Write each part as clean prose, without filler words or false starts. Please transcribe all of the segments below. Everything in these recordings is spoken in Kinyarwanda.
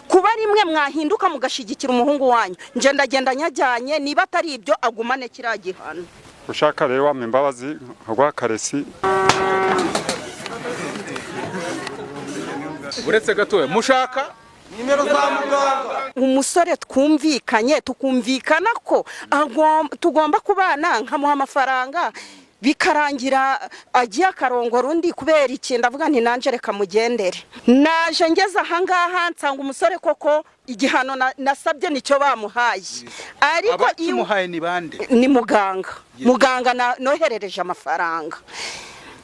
kuba rimwe mwahinduka mugashigikira umuhungu wanyu nje ndagenda nyajyanye niba atari ibyo agumane kiriya gihano ushaka rero wampa imbabazi rwa karesi uretse gatoya mushaka nimero za muganga umusore twumvikanye tukumvikana ko tugomba kubana nkamuha amafaranga bikarangira agiye akarongora undi kubera iki ndavuga nti nanje reka mugendere naje ngeze ahangaha nsanga umusore koko igihano nasabye nicyo bamuhaye ariko imuhaye ni bande ni muganga noherereje amafaranga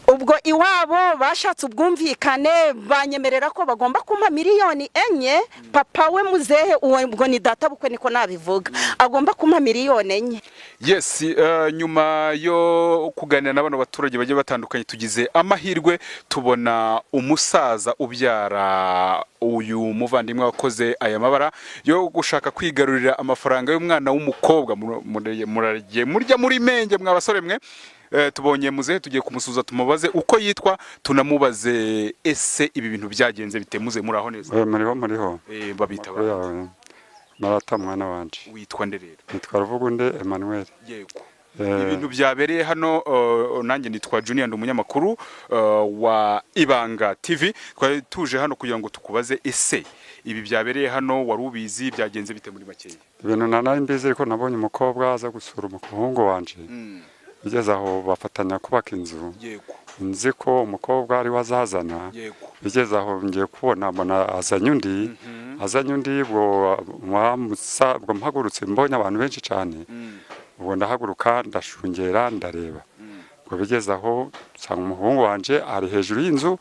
ubwo iwabo bashatse ubwumvikane banyemerera ko bagomba kumpa miliyoni 4 papa we muzehe ubwo ni data bukwe niko nabivuga agomba kumpa miliyoni 4. Yes, nyuma yo kuganira n'abano baturage bagiye batandukanye tugize amahirwe tubona umusaza ubyara uyu muvandimwe wakoze aya mabara yo gushaka kwigarurira amafaranga y'umwana w'umukobwa murya muri menge mwabasore mwe. Tubonye muzehe tugiye kumusuza tumubaze uko yitwa tunamubaze ese ibi bintu byagenze bitemuze muraho neza muriho babita Marata mwana wanje witwa nde rero nitwa Ruvugunde Emmanuel yego ibintu byabereye hano nanjye nitwa Junior ndi umunyamakuru wa Ibanga TV twari tuje hano kugira ngo tukubaze ese ibi byabereye hano wari ubizi byagenze bite muri makeya ibintu nanaye mbizi ariko nabonye umukobwa aza gusura umuhungu wanje bigeze aho bafatanya kubaka inzu nzi ko umukobwa ari wazazana bigeze aho ngiye kubona mbona azanye undi bwo mpagurutse mbonye abantu benshi cyane ubwo ndahaguruka ndashungera ndareba ngo bigeze aho nsanga umuhungu wanje ari hejuru y'inzu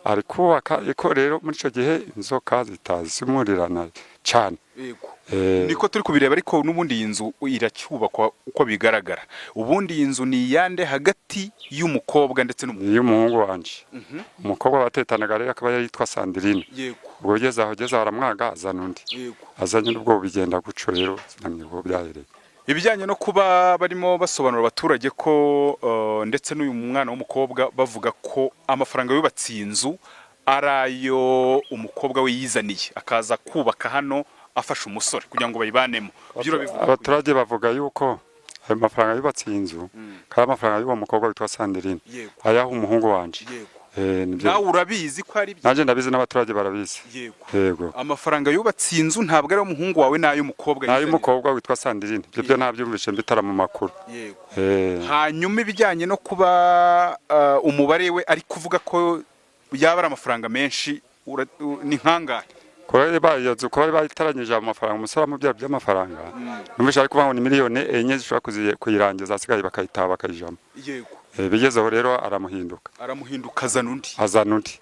ari kubaka iko rero muri icyo gihe inzoka zitazimurirana cyane niko turi kubireba ariko n'ubundi iyi nzu iracyubakwa uko bigaragara ubundi iyi nzu ni yande hagati y'umukobwa ndetse n'umuhungu wanje umukobwa batetanaga rero akaba yitwa Sandrine ubwo ugeze aho aramwaga azana undi azanye n'ubwo bigenda guco rero sinamye ko byahereye ibijyanye no kuba barimo basobanura abaturage ko ndetse n'uyu mwana w'umukobwa bavuga ko amafaranga yubatse inzu arayo umukobwa we yizaniye akaza kubaka hano afasha umusore kugira ngo bayibanemo abaturage bavuga yuko ayo mafaranga yubatse inzu kandi amafaranga y'uwo mukobwa witwa Sandrine ayaho umuhungu wanje nawe urabizi ko ari nanje ndabizi n'abaturage barabizi yego amafaranga yubatse inzu ntabwo ari umuhungu wawe nayo umukobwa nayo umukobwa witwa Sandrine byo ntabyumvishe mbitara mu makuru hanyuma ibijyanye no kuba umubare we ari kuvuga ko yaba ari amafaranga menshi ni nkangahe kuba bayitaranyije amafaranga umusore amubwira by'amafaranga numvisha ari kuvuga ngo ni miliyoni 4 zishobora kuyirangiza asigaye bakayitaha bakayijamo bigezeho rero aramuhinduka azana undi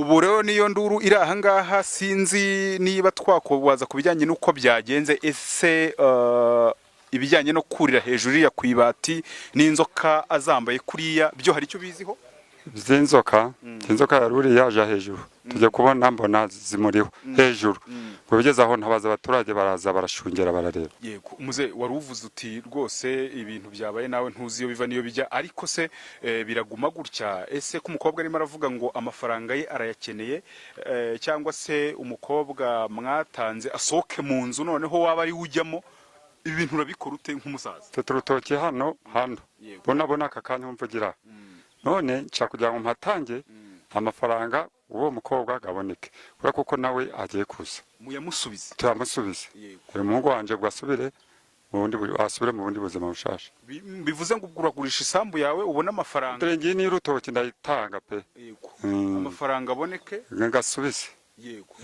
ubu rero niyo nduru iri ahangaha sinzi niba twakubaza ku bijyanye n'uko byagenze ese ibijyanye no kurira hejuru ya kwibati n'inzoka azambaye kuriya byo hari icyo biziho inzoka yaruri yaje hejuru tujye kubona mbona zimuriho hejuru ngo bigeze aho ntabaza abaturage baraza barashungera barareba yego umuze wari uvuze uti rwose ibintu byabaye nawe ntuzi iyo biva niyo bijya ariko se biraguma gutya ese ko umukobwa arimo aravuga ngo amafaranga ye arayakeneye cyangwa se umukobwa mwatanze asohoke mu nzu noneho waba ari ujyamo ibintu urabikora ute nk'umusaza turutoke hano bona aka kanya mvugira none nca kugira ngo mpatange amafaranga uwo mukobwa gaboneke kubera kuko nawe agiye kuza turamusubize umuhungu wanje bwasubire mu bundi buzima bushasha bivuze ngo uragurisha isambu yawe ubona amafaranga dore ngiye n'urutoki ndayitanga pe amafaranga aboneke ngasubize yego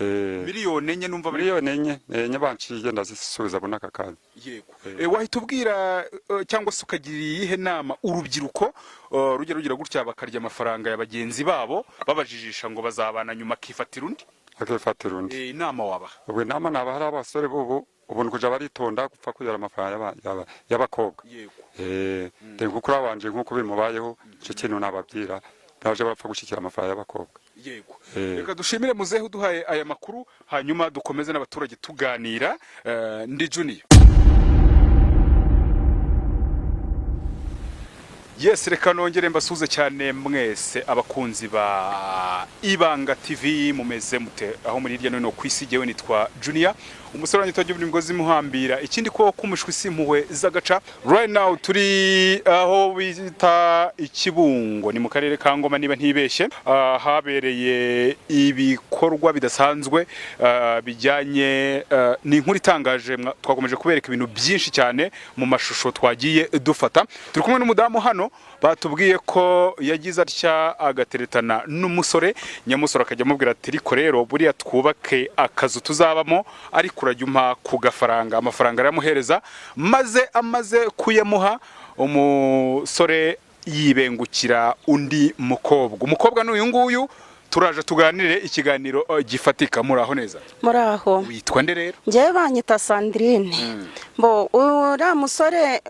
miliyoni 4 numva miliyoni 4 banciye ndazisubiza bona aka kanya yego wahita ubwira cyangwa se ukagira iyihe nama urubyiruko rugira gutya bakarya amafaranga ya bagenzi babo babajijisha ngo bazabana nyuma akifatira undi inama waba ubwo inama naba hari abasore bubu ubuntu kuja baritonda gupfa kugera amafaranga y'abakobwa yego kuko wanje nkuko bimubayeho cyo kintu nababwira naje barapfa gushikira amafaranga y'abakobwa yego reka dushimire muzehe uduhaye aya makuru hanyuma dukomeze n'abaturage tuganira ndi Junior Yes, reka nongere mbasuze cyane mwese abakunzi ba Ibanga TV mumeze mute aho muri hirya no hino ku isi. Jewe nitwa Junior, umusore wanyitaje buri ngozi muhambira ikindi ko kumushwe simpuwe zagaca. Right now turi aho bita Ikibungo, ni mu karere ka Ngoma niba ntibeshye, habereye ibikorwa bidasanzwe bijyanye n'inkuru itangaje. Twakomeje kubereka ibintu byinshi cyane mu mashusho twagiye dufata. Turi kumwe n'umudamu hano batubwiye ko yagize atya agateretana n'umusore, nyamusore akajya amubwira ati riko rero buriya twubake akazu tuzabamo ariko urajya umpa ku gafaranga. Amafaranga aramuhereza, maze amaze kuyamuha umusore yibengukira undi mukobwa. Umukobwa n'uyu nguyu turaje tuganire ikiganiro gifatika. Muraho neza? Muraho. Witwa nde rero? Ngewe banyita Sandrine. Bo ura musore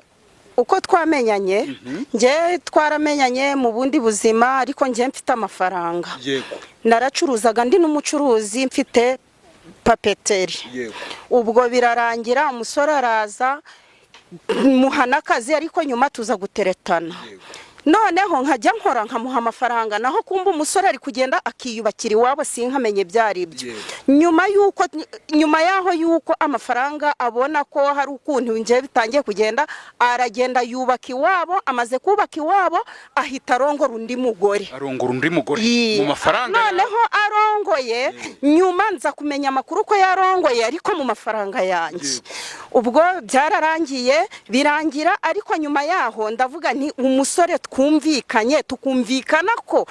uko twamenyanye, nge twaramenyanye mu bundi buzima, ariko nge mfite amafaranga. Yego. Naracuruzaga ndi n'umucuruzi, mfite papeteri. Yego. Ubwo birarangira umusore araza muhana akazi, ariko nyuma tuza guteretana. Yego. Noneho nkajya nkora nkamuha amafaranga, naho kumba umusore ari kugenda akiyubakira iwabo sinkamenye byari byo. Nyuma yaho yuko amafaranga abona ko hari ukuntu nje bitangiye kugenda, aragenda yubaka iwabo. Amaze kubaka iwabo ahita arongora undi mugore. Arongora undi mugore mu mafaranga? Noneho arongoye, nyuma nza kumenya amakuru ko yarongoye ariko mu mafaranga yanjye. Ubwo byararangiye birangira, ariko nyuma yaho ndavuga nti umusore twumvikanye, tukumvikana ko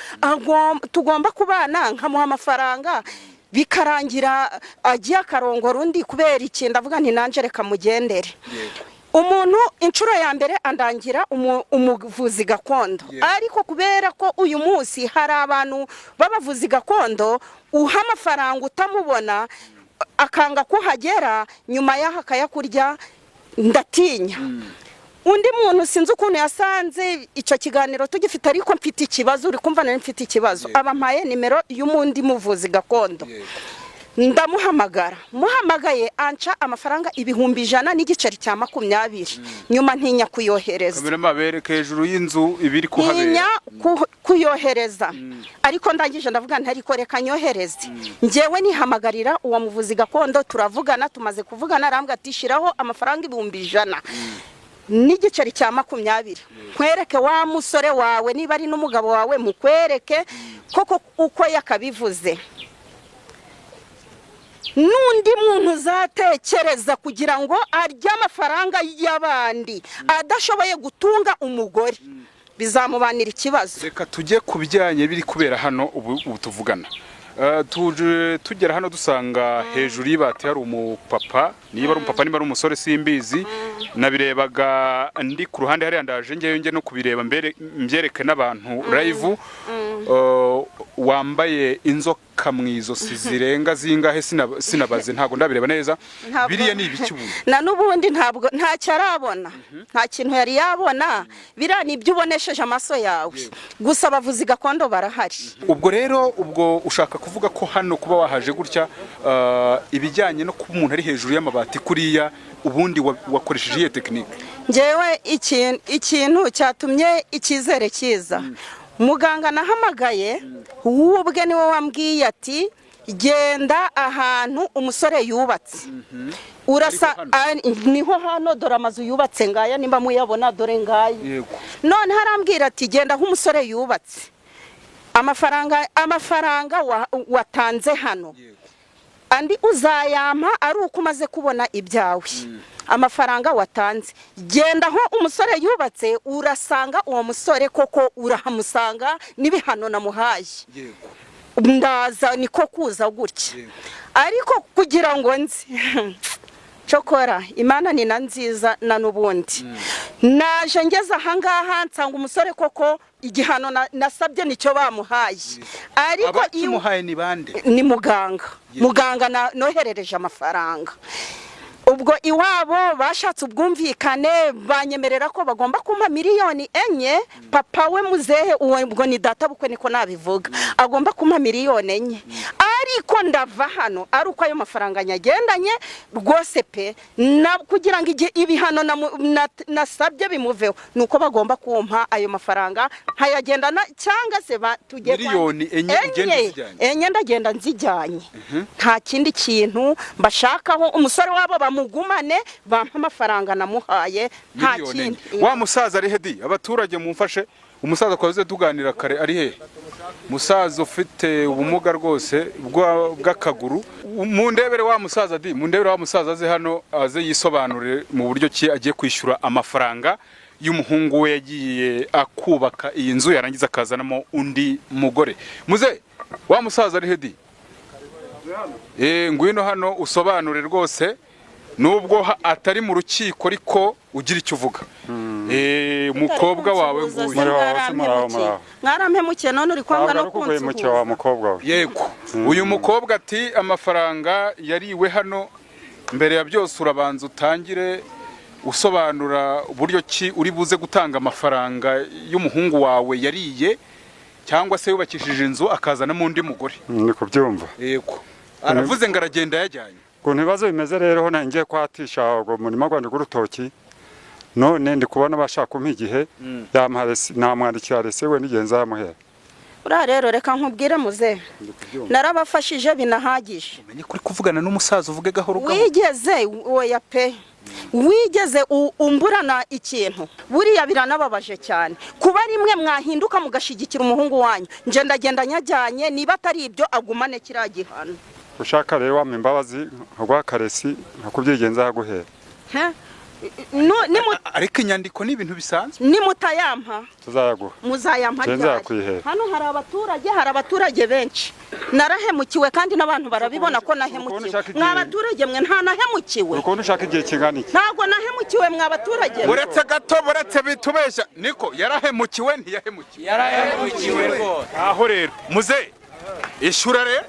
tugomba kubana, nkamuha amafaranga bikarangira agiye akarongora undi kubera iki. Ndavuga nti nanje reka mugendere. Umuntu inshuro ya mbere andangira umuvuzi gakondo, ariko kubera ko uyu munsi hari abantu babavuzi gakondo uha amafaranga utamubona akanga kuhagera, nyuma yaho akayakurya, ndatinya. Undi muntu sinzi ukuntu yasanze icyo kiganiro tugifite, ariko mfite ikibazo, uri kumva nari mfite ikibazo. Abampaye nimero y'umundi muvuzi gakondo, ndamuhamagara. Muhamagaye anca amafaranga 1,100 n'igiceri cya 20. Nyuma ntinya kuyohereza. Kamera mabereke hejuru y'inzu ibiri kuhabera. Ntinya kuyohereza. Ariko ndangije ndavuga nti ariko reka nyohereze. Njewe nihamagarira uwo muvuzi gakondo, turavugana. Tumaze kuvugana arambwa ati shiraho amafaranga 1,100 n'igiceri cya 20. Kwereke wa musore wawe niba ari n'umugabo wawe, mukwereke koko uko yakabivuze. Nundi muntu uzatekereza kugira ngo arya amafaranga y'abandi adashoboye gutunga umugore, bizamubanira ikibazo. Reka tujye kubijyanye biri kubera hano ubu tuvugana. Tugera hano dusanga hejuru y'ibati hari umupapa, niba ari umupapa niba ari umusore simbizi. Nabirebaga ndi ku ruhande hari andaje ngeyo no kubireba mbyereke n'abantu live. Wambaye inzoka mwizosi zirenga zingahe sinabaze, ntago ndabireba neza. Biriya ni ibiki ubu? Na nubundi ntabwo nta cyarabona, nta kintu yari yabona. Bira ni ibyo ubonesheje amaso yawe, gusa bavuzi gakondo barahari. Ubwo rero ushaka kuvuga ko hano kuba wahaje gutya ibijyanye no kuba umuntu ari hejuru y'amabati kuriya, ubundi wakoresheje iyo tekinike? Ngewe ikintu cyatumye ikizere kiza, muganga nahamagaye ubwe niwe wambwiye ati genda ahantu umusore yubatse. Urasa niho hano dore amazu yubatse ngaya, nimba muyabona dore ngaya. None harambwira ati genda aho umusore yubatse, amafaranga watanze hano andi uzayampa ari uko umaze kubona ibyawe. Amafaranga watanze, genda aho umusore yubatse, urasanga uwo musore koko urahamusanga n'ibihano namuhaye. Ndaza niko kuza gutya, ariko kugira ngo nzi Chokora Imana ni nziza na nubundi. Naje ngeze ahangaha nsanga umusore koko igihano nasabye nicyo bamuhaye. Ariko imuhaye ni bande? Ni muganga noherereje amafaranga. Ubwo iwabo bashatse ubwumvikane, banyemerera ko bagomba kumpa 4,000,000. Papa we muzehe ubwo ni data bukwe niko nabivuga, agomba kumpa 4,000,000. ariko ndava hano ari uko ayo mafaranga nyagendanye rwose pe kugira ngo ibihano nasabye bimuveho nuko bagomba kumpa ayo mafaranga nkayagendana cyangwa se tujye miliyoni enye ndagenda nzijyanye nta kindi kintu bashakaho umusore wabo bamugumane bampa amafaranga namuhaye nta kindi. Wa musaza ari hedi abaturage mumfashe umusaza kwaze tuganira kare ari he musaza ufite ubumuga rwose bw'akaguru mundebere wa musaza mundebere wa musaza aze hano aze yisobanure mu buryo ki agiye kwishyura amafaranga y'umuhungu we yagiye akubaka iyi nzu yarangiza akazanamo undi mugore. Muze wa musaza ari hedi ngwino hano usobanure rwose nubwo atari mu rukiko ariko ugira icyo uvuga. Umukobwa wawe mwarampemukiye none uri kwanga no kunsuhuza wa mukobwa we. Yego uyu mukobwa ati amafaranga yariwe hano mbere ya byose urabanza utangire usobanura uburyo ki uri buze gutanga amafaranga y'umuhungu wawe yariye cyangwa se yubakishije inzu akazanamo undi mugore. Ni kubyumva. Yego aravuze ngo aragenda yajyanye. Ukuntu ibibazo bimeze rero ngiye kwatisha ubwo murima Rwanda rw'urutoki none ndi kubona bashaka kumpa igihe namwandikira rese we nigenza yamuhera. Ura rero reka nkubwire muze narabafashije binahagije. Umenye kuri kuvugana n'umusaza uvuge gahoro gahoro. Wigeze oya pe wigeze umburana ikintu buriya biranababaje cyane kuba rimwe mwahinduka mugashigikira umuhungu wanyu nje ndagenda nyajyanye niba atari ibyo agumane kiriya gihano. Ushaka rero wampa imbabazi nkagwa karesi nkakubyigenza yaguhera. Ariko inyandiko ni ibintu bisanzwe. Ni mutayampa tuzayaguha muzayampa ryari. Hano hari abaturage benshi narahemukiwe kandi n'abantu barabibona ko nahemukiwe. Mwabaturage mwe nta nahemukiwe. Uko ushaka igihe kingana iki? Ntago nahemukiwe mwabaturage. Uretse gato buretse bitubeshya niko yarahemukiwe ntiyahemukiwe. Yarahemukiwe rwose. Aho rero muze ishura rero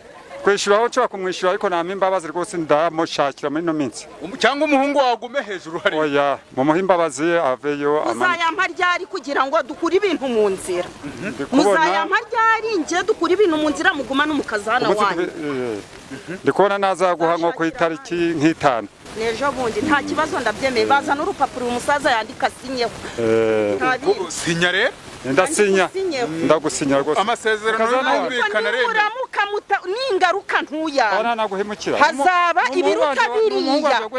kwishyura aho nshobora kumwishyura ariko nta imbabazi rwose ndamushakira muri ino minsi. Cyangwa umuhungu wagume hejuru hari. Oya mumuha imbabazi aveyo muzayampa ryari kugira ngo dukure ibintu mu nzira. Muzayampa ryari nje dukure ibintu mu nzira muguma n'umukazana wanyu. Ndikubona nazaguha nko ku itariki nk'itanu. Nejo bundi nta kibazo ndabyemeye bazana urupapuro umusaza yandika sinyeho. Sinya rero ndasinya ndagusinya rwose amasezerano y'umvikana rero n'ingaruka ntuya naguhemukira hazaba ibiruta biriya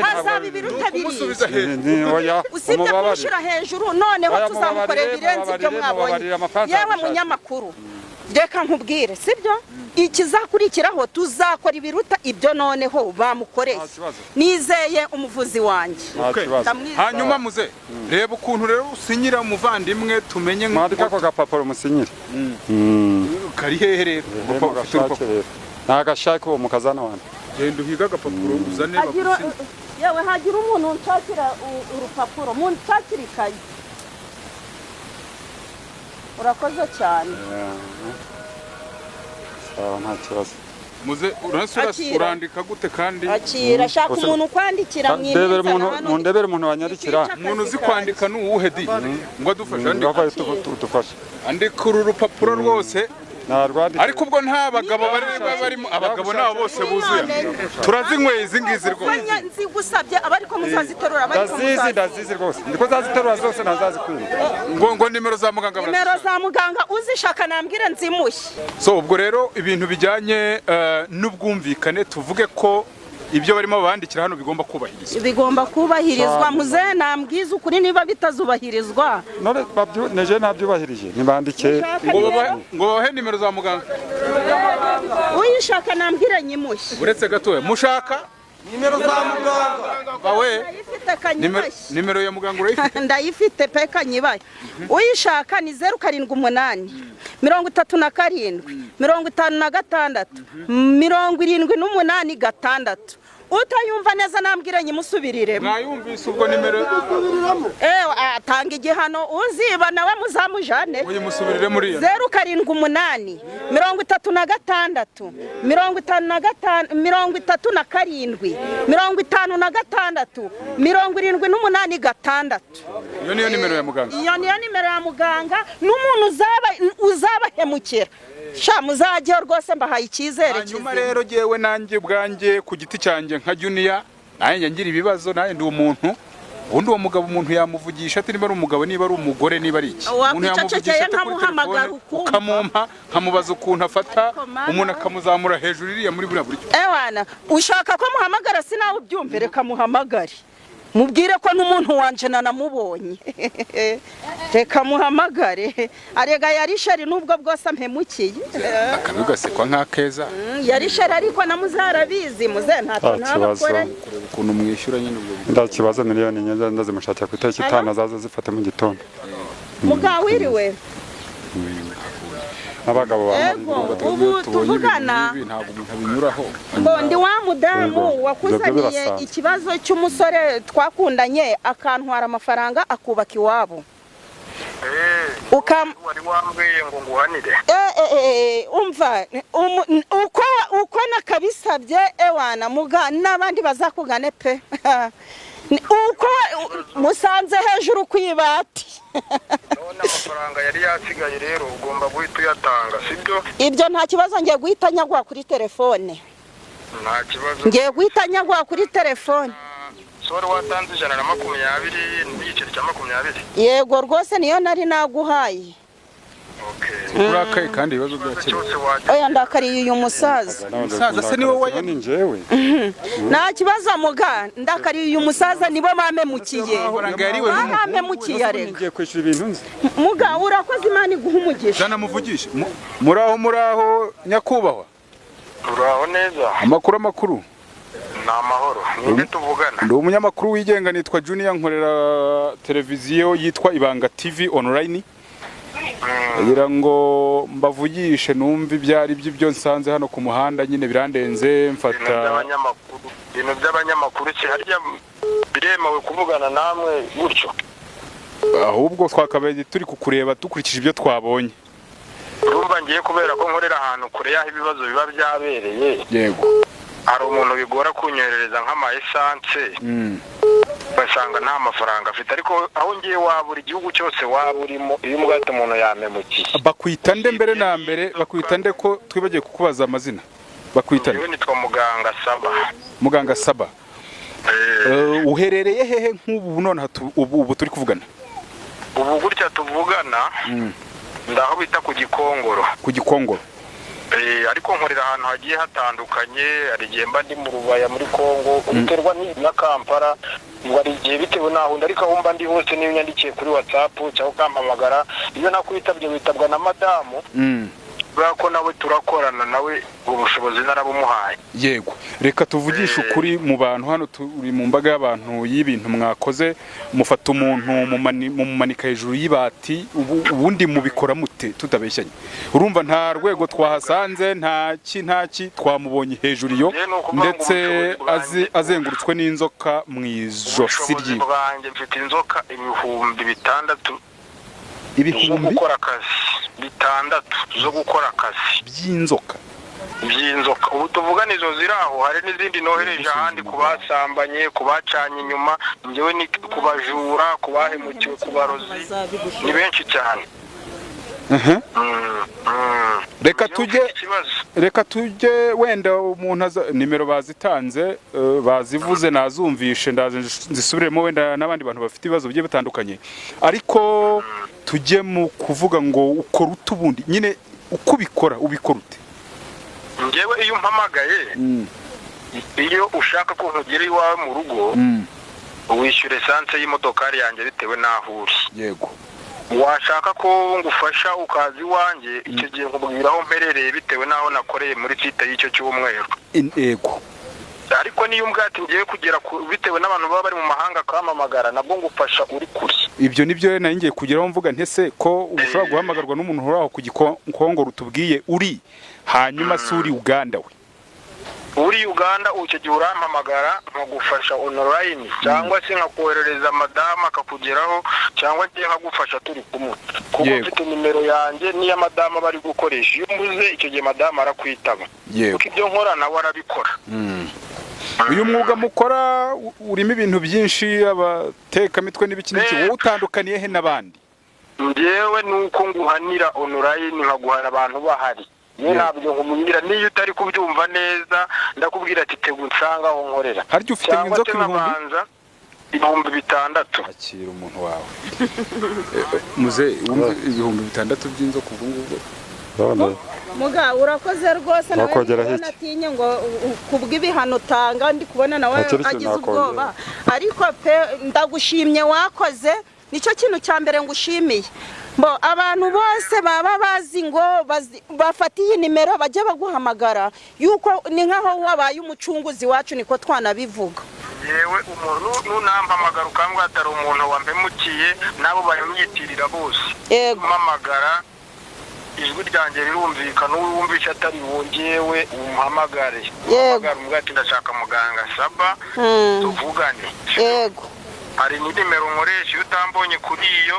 hazaba ibiruta biriya usibye kumushyira hejuru noneho tuzamukorera ibirenze ibyo mwabonye. Yewe munyamakuru reka nkubwire sibyo ikizakurikiraho tuzakora ibiruta ibyo noneho bamukoreye. Nizeye umuvuzi wanjye. Hanyuma muze reba ukuntu rero usinyira umuvandimwe tumenye mwandika ko gapapuro musinyire. Kari hehe rero nagashaka uwo mukazana wanjye. Genda uhiga agapapuro uzane yewe hagira umuntu nshakira urupapuro munshakira ikayi. Urakoze cyane. Nta kibazo. Muze urandika gute kandi akira shaka umuntu kwandikira mwindebere umuntu wanyandikira. Umuntu uzi kwandika n'uwuhe di ngo adufashe andika uru rupapuro rwose. Ariko ubwo nta bagabo barimo abagabo nabo bose buzuye turazinyweye izi ngizi rwose. Nzi gusabye abariko muzaziterura ndazizi rwose ndiko zaziterura zose nazazikwiye. Ngo nimero za muganga uzishaka nambwire nzimushye. So ubwo rero ibintu bijyanye n'ubwumvikane tuvuge ko ibyo barimo bandikira hano bigomba kubahirizwa. Bigomba kubahirizwa muze nambwiza ukuri niba bitazubahirizwa. None neje nabyubahirije nibandike ngo bahe nimero za muganga. Uyishaka nambwire nyimushye. Uretse gatoya mushaka nimero za muganga bawe nimero ya muganga urayifite? Ndayifite peka nyibaye. Uyishaka ni 078 37 56 78 utayumva neza nambwire nyimusubirire. Mwayumvise ubwo nimero atanga igihano uziba nawe muzamujane. Uyu musubirire muri 078 36 55 37 56 78 iyo niyo nimero ya muganga. Iyo niyo nimero ya muganga n'umuntu uzabahemukira sha muzajye rwose mbahaye icyizere hanyuma rero jewe nanjye ubwanjye ku giti cyanjye nka Junior nanjye ngira ibibazo nanjye ndi umuntu undi uwo mugabo umuntu yamuvugisha ati niba ari umugabo niba ari umugore niba ari iki umuntu yamuvugisha nkamuhamagara ukamumpa nkamubaza ukuntu afata umuntu akamuzamura hejuru iriya muri buriya buryo ewana ushaka ko muhamagara sinawe ubyumvire kamuhamagare mubwire ko n'umuntu wanje nanamubonye reka muhamagare arega yari sheri nubwo bwose ampemukiye akabigasekwa nk'akeza yari sheri ariko namuzarabizi muze ntato ntabakora ukuntu mwishyura nyine ubwo ndakibazo miliyoni nyenza ndazimushakira ku itariki 5 azaza zifata mu gitondo mugawiriwe abagabo ubu tuvugana ntabwo umuntu abinyuraho ngo ndi wa mudamu wakuzaniye ikibazo cy'umusore twakundanye akantwara amafaranga akubaka iwabo wari wambwiye ngo nguhanire umva uko nakabisabye ewana muga n'abandi bazakugane pe uko musanze hejuru kwibati none amafaranga yari yasigaye rero ugomba guhita uyatanga sibyo ibyo nta kibazo ngiye guhita nyagwa kuri telefone nta kibazo ngiye guhita nyagwa kuri telefone sore watanze 120 n'igiceri cya 20 yego rwose niyo nari naguhaye urakaye kandi ibibazo byose oya ndakariye uyu musaza se niwe wayani njewe nta kibazo muga ndakariye uyu musaza nibo bamemukiye bamemukiye arega ngiye kwishyura ibintu nzi muga urakoze Imana iguha umugisha jana muvugisha muraho nyakubahwa uraho neza amakuru ni amahoro ninde tuvugana ndi umunyamakuru wigenga nitwa Junior nkorera televiziyo yitwa Ibanga TV online kugira ngo mbavugishe numva ibyari byo nsanze hano ku muhanda nyine birandenze mfata ibintu by'abanyamakuru harya biremewe kuvugana namwe gutyo ahubwo twakabaye turi kukureba dukurikije ibyo twabonye urumva ngiye kubera ko nkorera ahantu kure yaho ibibazo biba byabereye yego hari umuntu bigora kunyoherereza nk'ama essence basanga nta mafaranga afite ariko aho ngiye wabura igihugu cyose waburimo iyo umwete umuntu yamemukiye bakwita nde mbere na mbere bakwita nde ko twibagiye kukubaza amazina bakwita nde nitwa Muganga Saba uherereye hehe nk'ubu none ubu turi kuvugana ubu gutya tuvugana ndaho bita ku Gikongoro ariko nkorera ahantu hagiye hatandukanye hari igihe mba ndi mu Rubaya muri Kongo biterwa na Kampala ngari igihe bitewe naho ariko aho mba ndi hose niyo nyandikiye kuri WhatsApp cyangwa kampamagara iyo nakwitabye witabwa na madamu ko nawe turakorana nawe ubushobozi narabumuhaye yego reka tuvugishe ukuri mu bantu hano turi mu mbaga y'abantu y'ibintu mwakoze mufata umuntu mumanika hejuru y'ibati ubundi mubikora mute tutabeshyanye urumva nta rwego twahasanze ntaki twamubonye hejuru iyo ndetse azengurutswe n'inzoka mu ijosi rye mfite inzoka 6,000 ibihumbi gukora akazi 6 zo gukora akazi by'inzoka ubu tuvugana izo ziraho hari n'izindi nohereje ahandi kubasambanye kubacanye inyuma njyewe ni kubajura kubahemukiwe kubarozi ni benshi cyane reka tujye wenda umuntu nimero bazitanze bazivuze nazumvishe ndaje nzisubiremo wenda n'abandi bantu bafite ibibazo bigiye bitandukanye ariko tujye mu kuvuga ngo ukora utubundi nyine uko ubikora ute njyewe iyo mpamagaye iyo ushaka ko nkugera iwawe mu rugo wishyura esanse y'imodokari yanjye bitewe n'aho uri yego washaka ko ngufasha ukaza iwanjye icyo gihe nkubwira aho mperereye bitewe n'aho nakoreye muri site y'icyo cy'umweru yego ariko niyo ubwati ngiye kugera bitewe n'abantu baba bari mu mahanga kwamamagara nabwo ngufasha uri kure ibyo nibyo nari ngiye kugeraho mvuga ntese ko ushobora guhamagarwa n'umuntu uri aho ku Gikongoro utubwiye uri hanyuma si uri Uganda we uri Uganda icyo gihe urampamagara nkagufasha online cyangwa se nkakoherereza madamu akakugeraho cyangwa ngiye nkagufasha turi kumwe kuko mfite nimero yanjye niya madamu bari gukoresha iyo mbuze icyo gihe madamu arakwitaba kuko ibyo nkora nawe arabikora uyu mwuga mukora urimo ibintu byinshi abatekamitwe n'ibiki wowe utandukaniye he n'abandi njyewe nuko nguhanira online nkaguhana abantu bahari ye ntabyo nkumumbira niyo utari kubyumva neza ndakubwira ati tegu nsanga aho nkorera haryo ufite inzoka ibihumbi 6. akira umuntu wawe muze ibihumbi 6 by'inzoka ubwo ngubwo muga urakoze rwose nawe natinye ngo kubw'ibihano tanga ndi kubona nawe agize ubwoba ariko pe ndagushimye wakoze nicyo kintu cya mbere ngushimiye Bo abantu bose baba bazi ngo bafatiye nimero bajya baguhamagara yuko ni nkaho wabaye umucunguzi wacu niko twanabivuga yewe umuntu nunampamagara ukambwa atari umuntu wampemukiye nabo bayimyitirira bose umamagara ijwi ryanjye rirumvikana uwumvisha atari wongewe umuhamagare umugati ndashaka muganga Saba tuvugane yego hari nimero nkoresha utambonye kuri iyo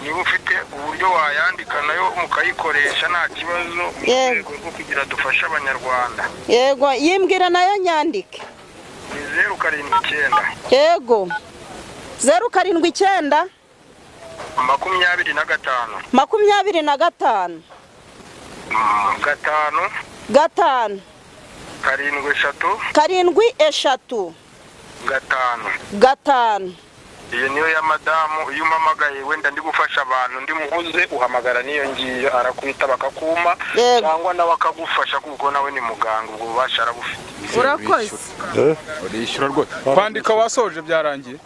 niba ufite uburyo wayandika nayo mukayikoresha nta kibazo yego kugira dufashe abanyarwanda yego yimbwira nayo nyandike 079 yego 079 25 gatanu 7 gatanu iyo niyo ya madamu iyo umamagaye wenda ndi gufasha abantu ndi muhuze uhamagara niyo ngiyo arakwita bakakuma cyangwa nawe akagufasha kuko nawe ni muganga ubwo bubasha arabufite urakoze urishyura rwose kwandika wasoje byarangiye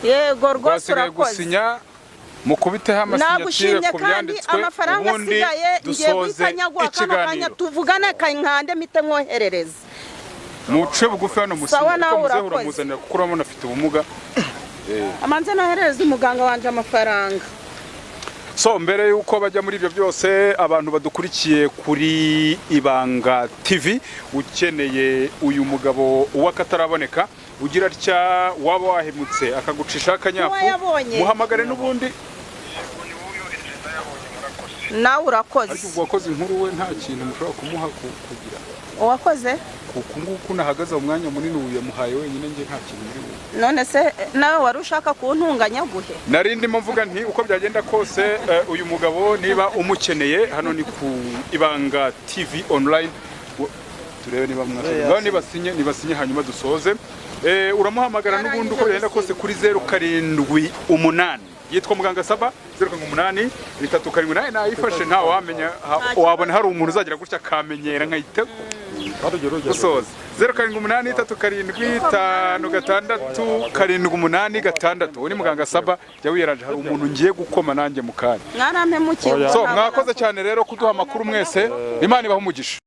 yego rwose urakoze gusinya mukubiteho amasinyatire ku byanditswe amafaranga asigaye ngiye guitanyagwa akanya tuvugane kankande mite mwoherereza muce bugufi hano musinga ko muze uramuzanira kuko urabona afite ubumuga amanze nohereza umuganga wanje amafaranga so mbere yuko bajya muri ibyo byose abantu badukurikiye kuri Ibanga TV ukeneye uyu mugabo wakataraboneka ugira atya waba wahemutse akagucisha akanyafu muhamagare n'ubundi nawe urakoze ariko wakoze inkuru we nta kintu mushobora kumuha kugira wakoze kuko nguko nahagaze umwanya munini uyamuhaye wenyine nge nta kintu muri none se nawe wari ushaka kuntunganya guhe nari ndimo mvuga nti uko byagenda kose uyu mugabo niba umukeneye hano ni ku Ibanga TV online turebe niba mwashoboye nibasinye hanyuma dusoze uramuhamagara n'ubundi uko byagenda kose kuri 078 yitwa muganga Saba 078 378 nayifashe nta wamenya wabona hari umuntu uzagira gutya kamenyera nkayite gusoza 078 375 6 uri muganga Saba jya wiyeraje hari umuntu ngiye gukoma nanjye mukanya mwarampemukiye so mwakoze cyane rero kuduha amakuru mwese Imana ibaha umugisha